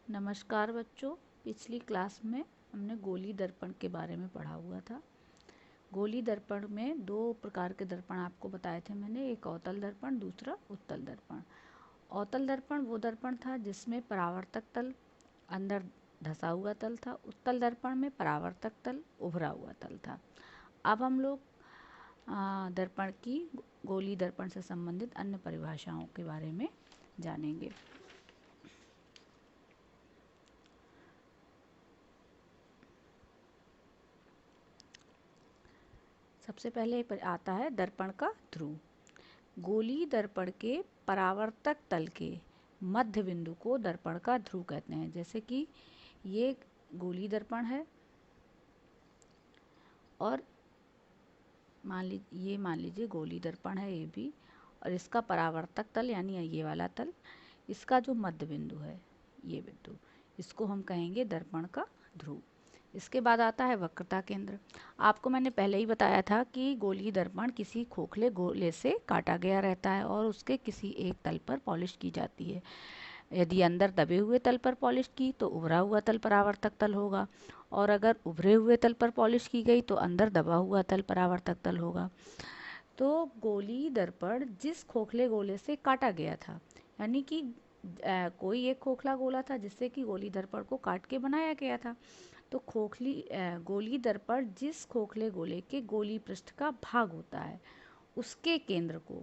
नमस्कार बच्चों। पिछली क्लास में हमने गोली दर्पण के बारे में पढ़ा हुआ था। गोली दर्पण में दो प्रकार के दर्पण आपको बताए थे मैंने, एक अवतल दर्पण, दूसरा उत्तल दर्पण। अवतल दर्पण वो दर्पण था जिसमें परावर्तक तल अंदर धंसा हुआ तल था। उत्तल दर्पण में परावर्तक तल उभरा हुआ तल था। अब हम लोग दर्पण की गोली दर्पण से संबंधित अन्य परिभाषाओं के बारे में जानेंगे। सबसे पहले आता है दर्पण का ध्रुव। गोली दर्पण के परावर्तक तल के मध्य बिंदु को दर्पण का ध्रुव कहते हैं। जैसे कि ये गोली दर्पण है और मान लीजिए गोली दर्पण है ये भी, और इसका परावर्तक तल यानी ये वाला तल, इसका जो मध्य बिंदु है ये बिंदु, इसको हम कहेंगे दर्पण का ध्रुव। इसके बाद आता है वक्रता केंद्र। आपको मैंने पहले ही बताया था कि गोली दर्पण किसी खोखले गोले से काटा गया रहता है और उसके किसी एक तल पर पॉलिश की जाती है। यदि अंदर दबे हुए तल पर पॉलिश की तो उभरा हुआ तल परावर्तक तल होगा, और अगर उभरे हुए तल पर पॉलिश की गई तो अंदर दबा हुआ तल परावर्तक तल होगा। तो गोली दर्पण जिस खोखले गोले से काटा गया था, यानी कि कोई एक खोखला गोला था जिससे कि गोली दर्पण को काट के बनाया गया था। तो गोली दर्पण जिस खोखले गोले के गोली पृष्ठ का भाग होता है उसके केंद्र को,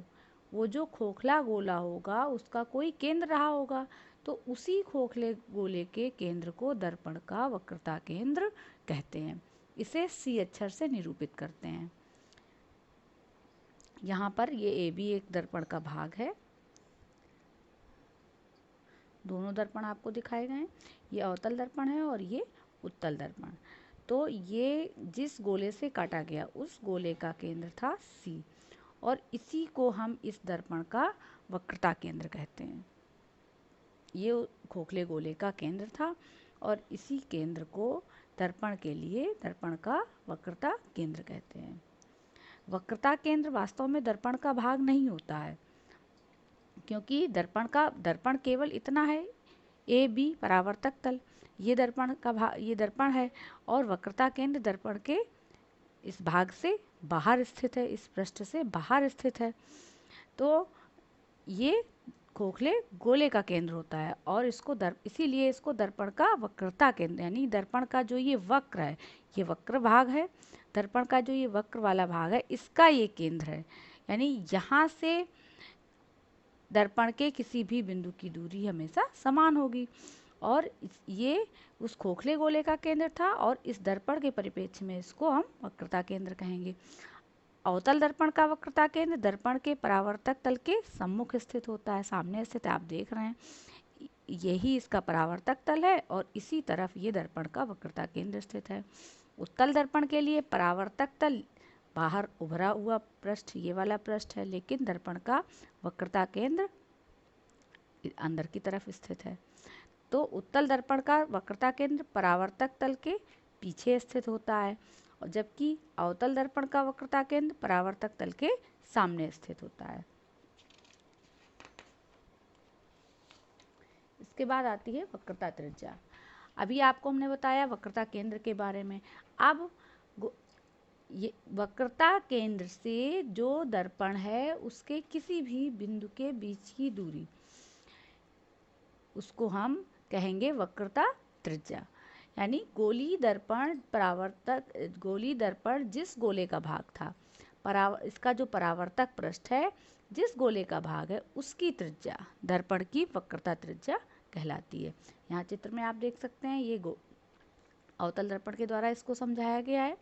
वो जो खोखला गोला होगा उसका कोई केंद्र रहा होगा, तो उसी खोखले गोले के केंद्र को दर्पण का वक्रता केंद्र कहते हैं। इसे सी अक्षर से निरूपित करते हैं। यहाँ पर ये ए भी एक दर्पण का भाग है। दोनों दर्पण आपको दिखाए गए हैं। ये अवतल दर्पण है और ये उत्तल दर्पण। तो ये जिस गोले से काटा गया उस गोले का केंद्र था सी, और इसी को हम इस दर्पण का वक्रता केंद्र कहते हैं। ये खोखले गोले का केंद्र था और इसी केंद्र को दर्पण के लिए दर्पण का वक्रता केंद्र कहते हैं। वक्रता केंद्र वास्तव में दर्पण का भाग नहीं होता है, क्योंकि दर्पण केवल इतना है, ए बी परावर्तक तल, ये दर्पण है, और वक्रता केंद्र दर्पण के इस भाग से बाहर स्थित है, इस पृष्ठ से बाहर स्थित है। तो ये खोखले गोले का केंद्र होता है और इसीलिए इसको दर्पण का वक्रता केंद्र, यानी दर्पण का जो ये वक्र है, ये वक्र भाग है, दर्पण का जो ये वक्र वाला भाग है इसका ये केंद्र है। यानी यहाँ से दर्पण के किसी भी बिंदु की दूरी हमेशा समान होगी, और ये उस खोखले गोले का केंद्र था और इस दर्पण के परिप्रेक्ष्य में इसको हम वक्रता केंद्र कहेंगे। अवतल दर्पण का वक्रता केंद्र दर्पण के परावर्तक तल के सम्मुख स्थित होता है, सामने स्थित आप देख रहे हैं, यही इसका परावर्तक तल है और इसी तरफ ये दर्पण का वक्रता केंद्र स्थित है। उत्तल दर्पण के लिए परावर्तक तल बाहर उभरा हुआ पृष्ठ ये वाला पृष्ठ है, लेकिन दर्पण का वक्रता केंद्र अंदर की तरफ स्थित है। तो उत्तल दर्पण का वक्रता केंद्र परावर्तक तल के पीछे स्थित होता है, और जबकि अवतल दर्पण का वक्रता केंद्र परावर्तक तल के सामने स्थित होता है। इसके बाद आती है वक्रता त्रिज्या। अभी आपको हमने बताया वक्रता केंद्र के बारे में। अब ये वक्रता केंद्र से जो दर्पण है उसके किसी भी बिंदु के बीच की दूरी, उसको हम कहेंगे वक्रता त्रिज्या। यानी गोली दर्पण जिस गोले का भाग था, इसका जो परावर्तक पृष्ठ है जिस गोले का भाग है उसकी त्रिज्या दर्पण की वक्रता त्रिज्या कहलाती है। यहाँ चित्र में आप देख सकते हैं, ये अवतल दर्पण के द्वारा इसको समझाया गया है।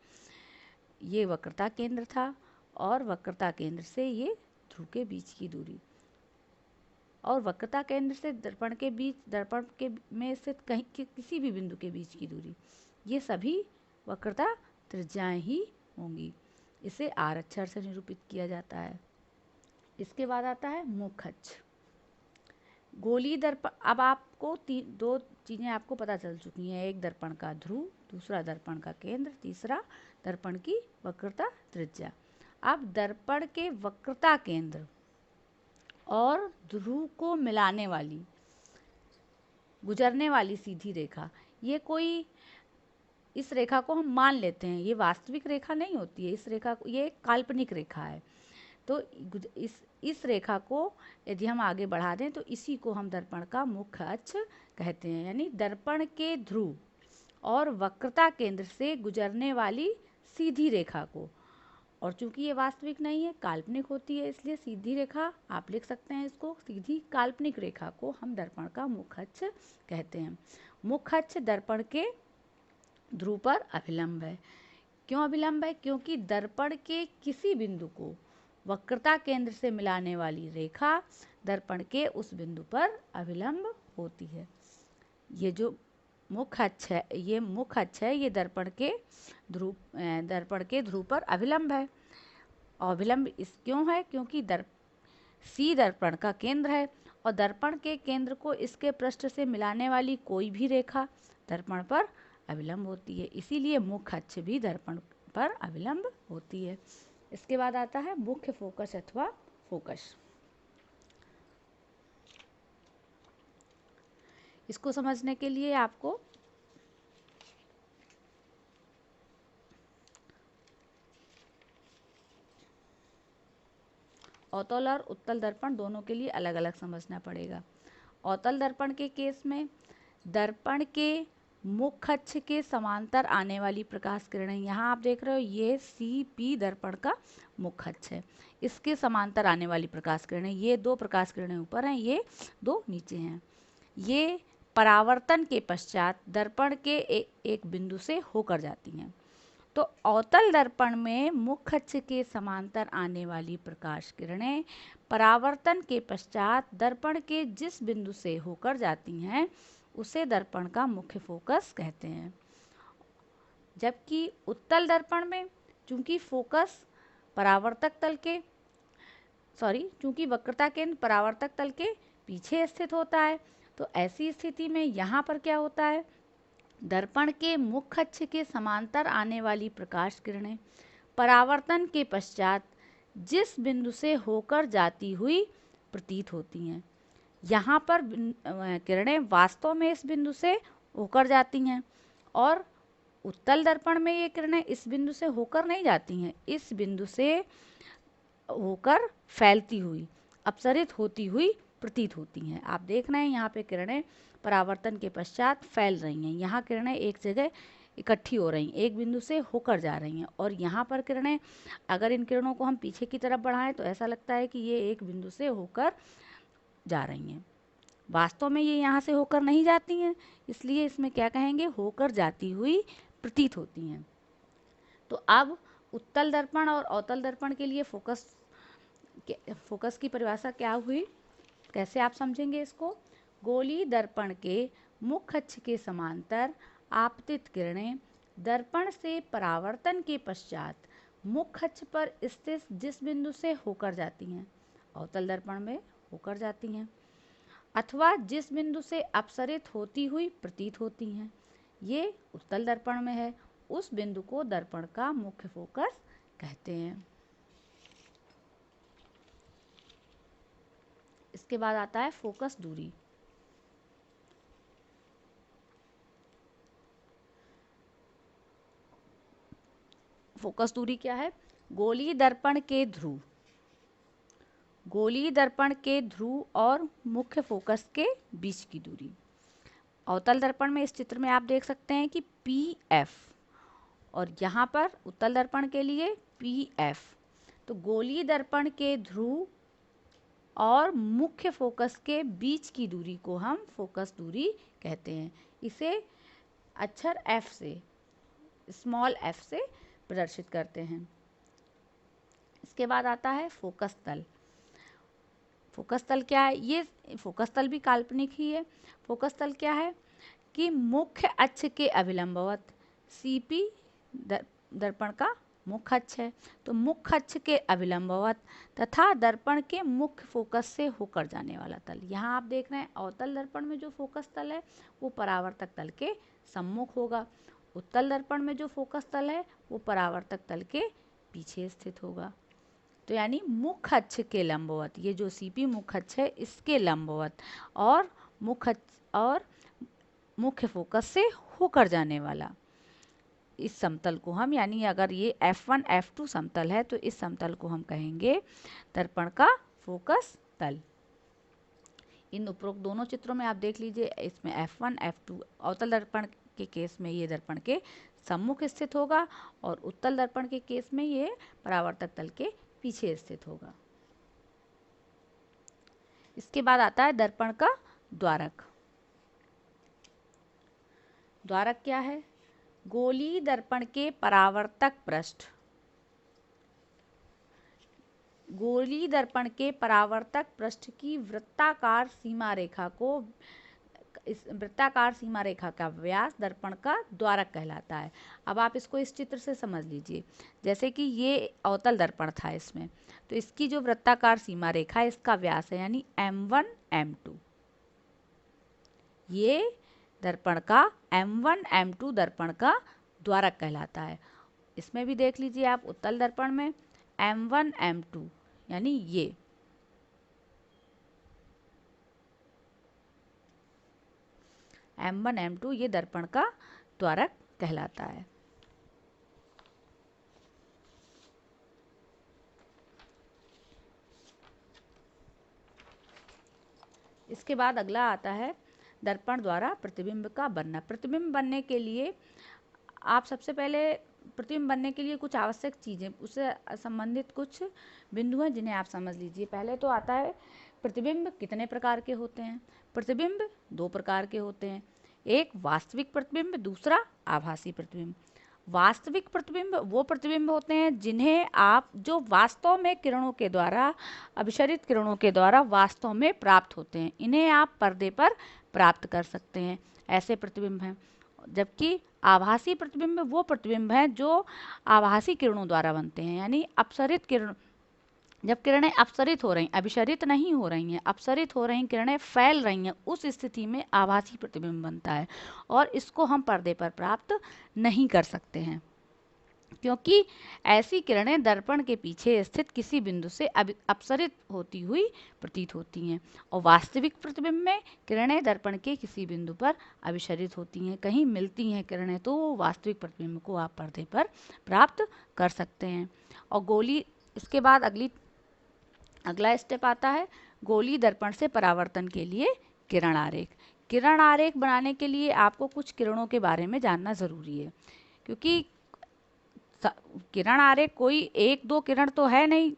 ये वक्रता केंद्र था और वक्रता केंद्र से ये ध्रुव के बीच की दूरी, और वक्रता केंद्र से दर्पण के में स्थित किसी भी बिंदु के बीच की दूरी, ये सभी वक्रता त्रिज्याएं ही होंगी। इसे आर अक्षर से निरूपित किया जाता है। इसके बाद आता है मुख अक्ष। गोली दर्पण, अब आपको दो चीजें आपको पता चल चुकी हैं, एक दर्पण का ध्रुव, दूसरा दर्पण का केंद्र, तीसरा दर्पण की वक्रता त्रिज्या। अब दर्पण के वक्रता केंद्र और ध्रुव को मिलाने वाली गुजरने वाली सीधी रेखा, ये कोई, इस रेखा को हम मान लेते हैं, ये वास्तविक रेखा नहीं होती है, इस रेखा को, ये काल्पनिक रेखा है। तो इस रेखा को यदि हम आगे बढ़ा दें तो इसी को हम दर्पण का मुख्य अक्ष कहते हैं, यानी दर्पण के ध्रुव और वक्रता केंद्र से गुजरने वाली सीधी रेखा को। और चूंकि ये वास्तविक नहीं है, काल्पनिक होती है, इसलिए सीधी रेखा आप लिख सकते हैं, इसको सीधी काल्पनिक रेखा को हम दर्पण का मुख्य अक्ष कहते हैं। मुख्य अक्ष दर्पण के ध्रुव पर अभिलंब है। क्यों अभिलंब है? क्योंकि दर्पण के किसी बिंदु को वक्रता केंद्र से मिलाने वाली रेखा दर्पण के उस बिंदु पर अभिलंब होती है। ये जो मुख्य अक्ष है, ये मुख्य अक्ष है, ये दर्पण के ध्रुव पर अभिलंब है। और अभिलंब इस क्यों है? क्योंकि सी दर्पण का केंद्र है और दर्पण के केंद्र को इसके पृष्ठ से मिलाने वाली कोई भी रेखा दर्पण पर अभिलंब होती है, इसीलिए मुख्य अक्ष भी दर्पण पर अभिलंब होती है। इसके बाद आता है मुख्य फोकस अथवा फोकस। इसको समझने के लिए आपको अवतल और उत्तल दर्पण दोनों के लिए अलग अलग समझना पड़ेगा। अवतल दर्पण के केस में दर्पण के मुख्य अक्ष के समांतर आने वाली प्रकाश किरणें, यहाँ आप देख रहे हो ये CP दर्पण का मुख्य अक्ष है, इसके समांतर आने वाली प्रकाश किरणें, ये दो प्रकाश किरणें ऊपर हैं, ये दो नीचे हैं, ये परावर्तन के पश्चात दर्पण के एक बिंदु से होकर जाती हैं। तो अवतल दर्पण में मुख्य अक्ष के समांतर आने वाली प्रकाश किरणें परावर्तन के पश्चात दर्पण के जिस बिंदु से होकर जाती हैं उसे दर्पण का मुख्य फोकस कहते हैं। जबकि उत्तल दर्पण में चूंकि फोकस परावर्तक तल के चूंकि वक्रता केंद्र परावर्तक तल के पीछे स्थित होता है, तो ऐसी स्थिति में यहाँ पर क्या होता है, दर्पण के मुख्य अक्ष के समांतर आने वाली प्रकाश किरणें परावर्तन के पश्चात जिस बिंदु से होकर जाती हुई प्रतीत होती हैं। यहाँ पर किरणें वास्तव में इस बिंदु से होकर जाती हैं और उत्तल दर्पण में ये किरणें इस बिंदु से होकर नहीं जाती हैं, इस बिंदु से होकर फैलती हुई, अपसरित होती हुई प्रतीत होती हैं। आप देख रहे हैं यहाँ पे किरणें परावर्तन के पश्चात फैल रही हैं, यहाँ किरणें एक जगह इकट्ठी हो रही हैं, एक बिंदु से होकर जा रही हैं, और यहाँ पर किरणें, अगर इन किरणों को हम पीछे की तरफ बढ़ाएं तो ऐसा लगता है कि ये एक बिंदु से होकर जा रही हैं। वास्तव में ये यहाँ से होकर नहीं जाती हैं, इसलिए इसमें क्या कहेंगे, होकर जाती हुई प्रतीत होती हैं। तो अब उत्तल दर्पण और अवतल दर्पण के लिए फोकस की परिभाषा क्या हुई, कैसे आप समझेंगे इसको? गोलीय दर्पण के मुख्य अक्ष के समांतर आपतित किरणें दर्पण से परावर्तन के पश्चात मुख्य अक्ष पर स्थित जिस बिंदु से होकर जाती हैं, अवतल दर्पण में होकर जाती हैं, अथवा जिस बिंदु से अपसरित होती हुई प्रतीत होती हैं, ये उत्तल दर्पण में है, उस बिंदु को दर्पण का मुख्य फोकस कहते हैं। इसके बाद आता है फोकस दूरी। फोकस दूरी क्या है? गोलीय दर्पण के ध्रुव और मुख्य फोकस के बीच की दूरी। अवतल दर्पण में इस चित्र में आप देख सकते हैं कि PF और यहाँ पर उत्तल दर्पण के लिए PF। तो गोलीय दर्पण के ध्रुव और मुख्य फोकस के बीच की दूरी को हम फोकस दूरी कहते हैं। इसे अक्षर F से, स्मॉल f से प्रदर्शित करते हैं। इसके बाद आता है फोकस तल। फोकस तल क्या है? ये फोकस तल भी काल्पनिक ही है। फोकस तल क्या है कि मुख्य अक्ष के अभिलंबवत CP दर्पण का मुख्य अक्ष है, तो मुख्य अक्ष के अभिलंबवत तथा दर्पण के मुख्य फोकस से होकर जाने वाला तल। यहाँ आप देख रहे हैं अवतल दर्पण में जो फोकस तल है वो परावर्तक तल के सम्मुख होगा, उत्तल दर्पण में जो फोकस तल है वो परावर्तक तल के पीछे स्थित होगा। तो यानी मुख्य अक्ष के लंबवत, ये जो CP मुख्य अक्ष है इसके लंबवत और मुख्य फोकस से होकर जाने वाला। इस समतल को हम, यानी अगर ये F1 F2 समतल है तो इस समतल को हम कहेंगे दर्पण का फोकस तल। इन उपरोक्त दोनों चित्रों में आप देख लीजिए, इसमें F1 F2 अवतल दर्पण के केस में ये दर्पण के सम्मुख स्थित होगा और उत्तल दर्पण के केस में ये परावर्तक तल के पीछे स्थित होगा। इसके बाद आता है दर्पण का द्वारक। द्वारक क्या है? गोलीय दर्पण के परावर्तक पृष्ठ, गोलीय दर्पण के परावर्तक पृष्ठ की वृत्ताकार सीमा रेखा को, इस वृत्ताकार सीमा रेखा का व्यास दर्पण का द्वारक कहलाता है। अब आप इसको इस चित्र से समझ लीजिए, जैसे कि ये अवतल दर्पण था, इसमें तो इसकी जो वृत्ताकार सीमा रेखा है इसका व्यास है यानी M1 M2। ये दर्पण का M1 M2 दर्पण का द्वारक कहलाता है। इसमें भी देख लीजिए आप, उत्तल दर्पण में M1 M2 यानी ये M1 M2 ये दर्पण का द्वारक कहलाता है। इसके बाद अगला आता है दर्पण द्वारा प्रतिबिंब का बनना। प्रतिबिंब बनने के लिए आप सबसे पहले, प्रतिबिंब बनने के लिए कुछ आवश्यक चीज़ें, उससे संबंधित कुछ बिंदु हैं जिन्हें आप समझ लीजिए। पहले तो आता है प्रतिबिंब कितने प्रकार के होते हैं। प्रतिबिंब दो प्रकार के होते हैं, एक वास्तविक प्रतिबिंब, दूसरा आभासी प्रतिबिंब। वास्तविक प्रतिबिंब वो प्रतिबिंब होते हैं जिन्हें आप, जो वास्तव में किरणों के द्वारा, अभिसरित किरणों के द्वारा वास्तव में प्राप्त होते हैं, इन्हें आप पर्दे पर प्राप्त कर सकते हैं, ऐसे प्रतिबिंब हैं। जबकि आभासी प्रतिबिंब वो प्रतिबिंब हैं जो आभासी किरणों द्वारा बनते हैं, यानी अपसरित किरण, जब किरणें अपसरित हो रही, अभिसरित नहीं हो रही हैं, अपसरित हो रही किरणें फैल रही हैं, उस स्थिति में आभासी प्रतिबिंब बनता है और इसको हम पर्दे पर प्राप्त नहीं कर सकते हैं, क्योंकि ऐसी किरणें दर्पण के पीछे स्थित किसी बिंदु से अपसरित होती हुई प्रतीत होती हैं। और वास्तविक प्रतिबिंब में किरणें दर्पण के किसी बिंदु पर अभिसरित होती हैं, कहीं मिलती हैं किरणें, तो वास्तविक प्रतिबिंब को आप पर्दे पर प्राप्त कर सकते हैं। और गोली, इसके बाद अगला स्टेप आता है गोलीय दर्पण से परावर्तन के लिए किरण आरेख। किरण आरेख बनाने के लिए आपको कुछ किरणों के बारे में जानना जरूरी है, क्योंकि किरण आरेख कोई एक दो किरण तो है नहीं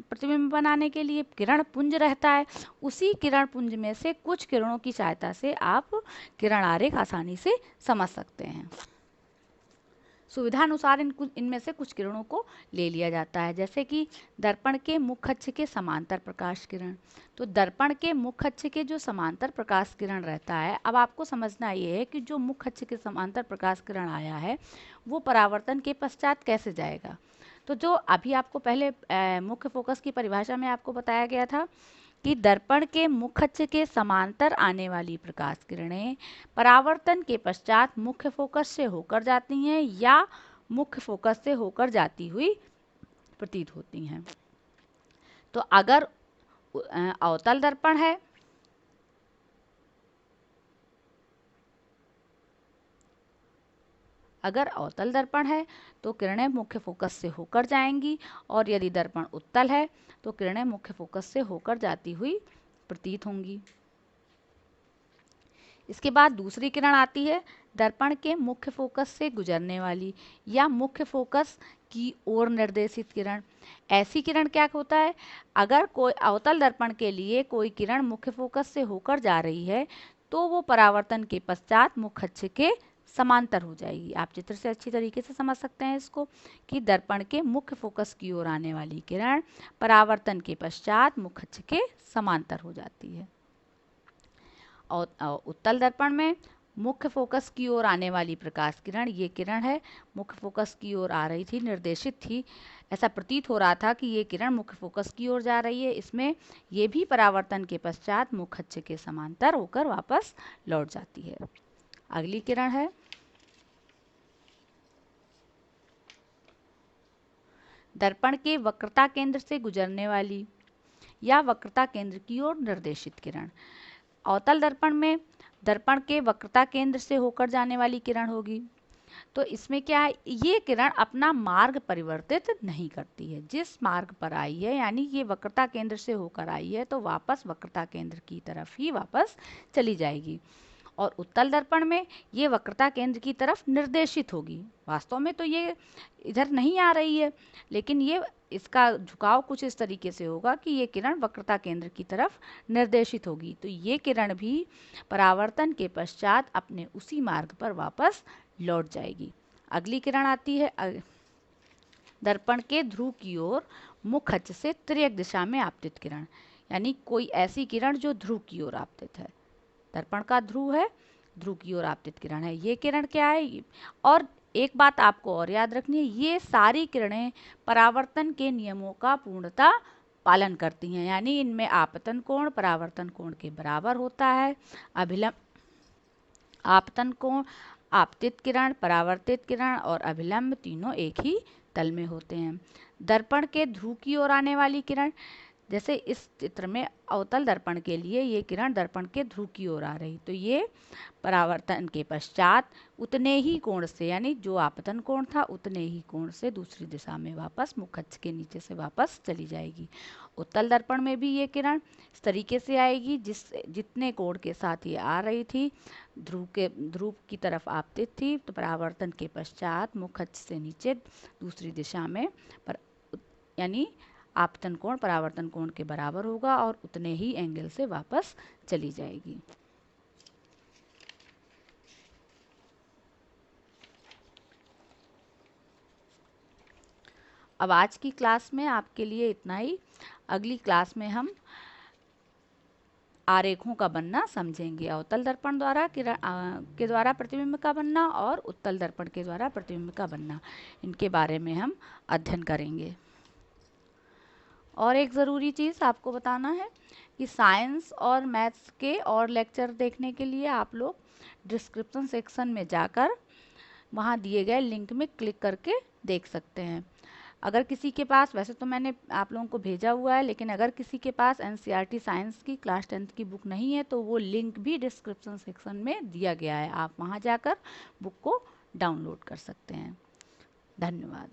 प्रतिबिंब बनाने के लिए, किरण पुंज रहता है। उसी किरण पुंज में से कुछ किरणों की सहायता से आप किरण आरेख आसानी से समझ सकते हैं। सुविधानुसार इनमें से कुछ किरणों को ले लिया जाता है, जैसे कि दर्पण के मुख्य अक्ष के समांतर प्रकाश किरण। तो दर्पण के मुख्य अक्ष के जो समांतर प्रकाश किरण रहता है, अब आपको समझना ये है कि जो मुख्य अक्ष के समांतर प्रकाश किरण आया है वो परावर्तन के पश्चात कैसे जाएगा। तो जो अभी आपको पहले मुख्य फोकस की परिभाषा में आपको बताया गया था कि दर्पण के मुख्य अक्ष के समांतर आने वाली प्रकाश किरणें परावर्तन के पश्चात मुख्य फोकस से होकर जाती हैं या मुख्य फोकस से होकर जाती हुई प्रतीत होती हैं। तो अगर अवतल दर्पण है, अगर अवतल दर्पण है तो किरणें मुख्य फोकस से होकर जाएंगी, और यदि दर्पण उत्तल है तो किरणें मुख्य फोकस से होकर जाती हुई प्रतीत होंगी। इसके बाद दूसरी किरण आती है दर्पण के मुख्य फोकस से गुजरने वाली या मुख्य फोकस की ओर निर्देशित किरण। ऐसी किरण क्या होता है, अगर कोई अवतल दर्पण के लिए कोई किरण मुख्य फोकस से होकर जा रही है तो वो परावर्तन के पश्चात मुख्य अक्ष के समांतर हो जाएगी। आप चित्र से अच्छी तरीके से समझ सकते हैं इसको, कि दर्पण के मुख्य फोकस की ओर आने वाली किरण परावर्तन के पश्चात मुख्य अक्ष के समांतर हो जाती है। और उत्तल दर्पण में मुख्य फोकस की ओर आने वाली प्रकाश किरण, ये किरण है, मुख्य फोकस की ओर आ रही थी, निर्देशित थी, ऐसा प्रतीत हो रहा था कि ये किरण मुख्य फोकस की ओर जा रही है। इसमें ये भी परावर्तन के पश्चात मुख्य अक्ष के समांतर होकर वापस लौट जाती है। अगली किरण है दर्पण के वक्रता केंद्र से गुजरने वाली या वक्रता केंद्र की ओर निर्देशित किरण। अवतल दर्पण में दर्पण के वक्रता केंद्र से होकर जाने वाली किरण होगी। तो इसमें क्या है, ये किरण अपना मार्ग परिवर्तित नहीं करती है। जिस मार्ग पर आई है, यानी ये वक्रता केंद्र से होकर आई है, तो वापस वक्रता केंद्र की तरफ ही वापस चली जाएगी। और उत्तल दर्पण में ये वक्रता केंद्र की तरफ निर्देशित होगी। वास्तव में तो ये इधर नहीं आ रही है, लेकिन ये इसका झुकाव कुछ इस तरीके से होगा कि ये किरण वक्रता केंद्र की तरफ निर्देशित होगी। तो ये किरण भी परावर्तन के पश्चात अपने उसी मार्ग पर वापस लौट जाएगी। अगली किरण आती है दर्पण के ध्रुव की ओर मुख अक्ष से तिर्यक दिशा में आपतित किरण, यानी कोई ऐसी किरण जो ध्रुव की ओर आपतित है। दर्पण का ध्रुव है, ध्रुव की ओर आपतित किरण है। ये किरण क्या है? और एक बात आपको और याद रखनी है, ये सारी किरणें परावर्तन के नियमों का पूर्णतः पालन करती हैं, यानी इनमें आपतन कोण परावर्तन कोण के बराबर होता है। अभिलंब आपतन कोण, आपतित किरण, परावर्तित किरण और अभिलंब तीनों एक ही तल में होते हैं। दर्पण के ध्रुव की ओर आने वाली किरण, जैसे इस चित्र में अवतल दर्पण के लिए ये किरण दर्पण के ध्रुव की ओर आ रही, तो ये परावर्तन के पश्चात उतने ही कोण से, यानी जो आपतन कोण था उतने ही कोण से दूसरी दिशा में वापस मुख अक्ष के नीचे से वापस चली जाएगी। उत्तल दर्पण में भी ये किरण इस तरीके से आएगी, जितने कोण के साथ ये आ रही थी, ध्रुव की तरफ आपतित थी, तो परावर्तन के पश्चात मुख अक्ष से नीचे दूसरी दिशा में यानी आपतन कोण परावर्तन कोण के बराबर होगा और उतने ही एंगल से वापस चली जाएगी। अब आज की क्लास में आपके लिए इतना ही। अगली क्लास में हम आरेखों का बनना समझेंगे। अवतल दर्पण द्वारा के द्वारा प्रतिबिंब का बनना और उत्तल दर्पण के द्वारा प्रतिबिंब का बनना, इनके बारे में हम अध्ययन करेंगे। और एक ज़रूरी चीज़ आपको बताना है कि साइंस और मैथ्स के और लेक्चर देखने के लिए आप लोग डिस्क्रिप्शन सेक्शन में जाकर वहाँ दिए गए लिंक में क्लिक करके देख सकते हैं। अगर किसी के पास, वैसे तो मैंने आप लोगों को भेजा हुआ है, लेकिन अगर किसी के पास एनसीईआरटी साइंस की क्लास 10th की बुक नहीं है, तो वो लिंक भी डिस्क्रिप्शन सेक्शन में दिया गया है। आप वहाँ जाकर बुक को डाउनलोड कर सकते हैं। धन्यवाद।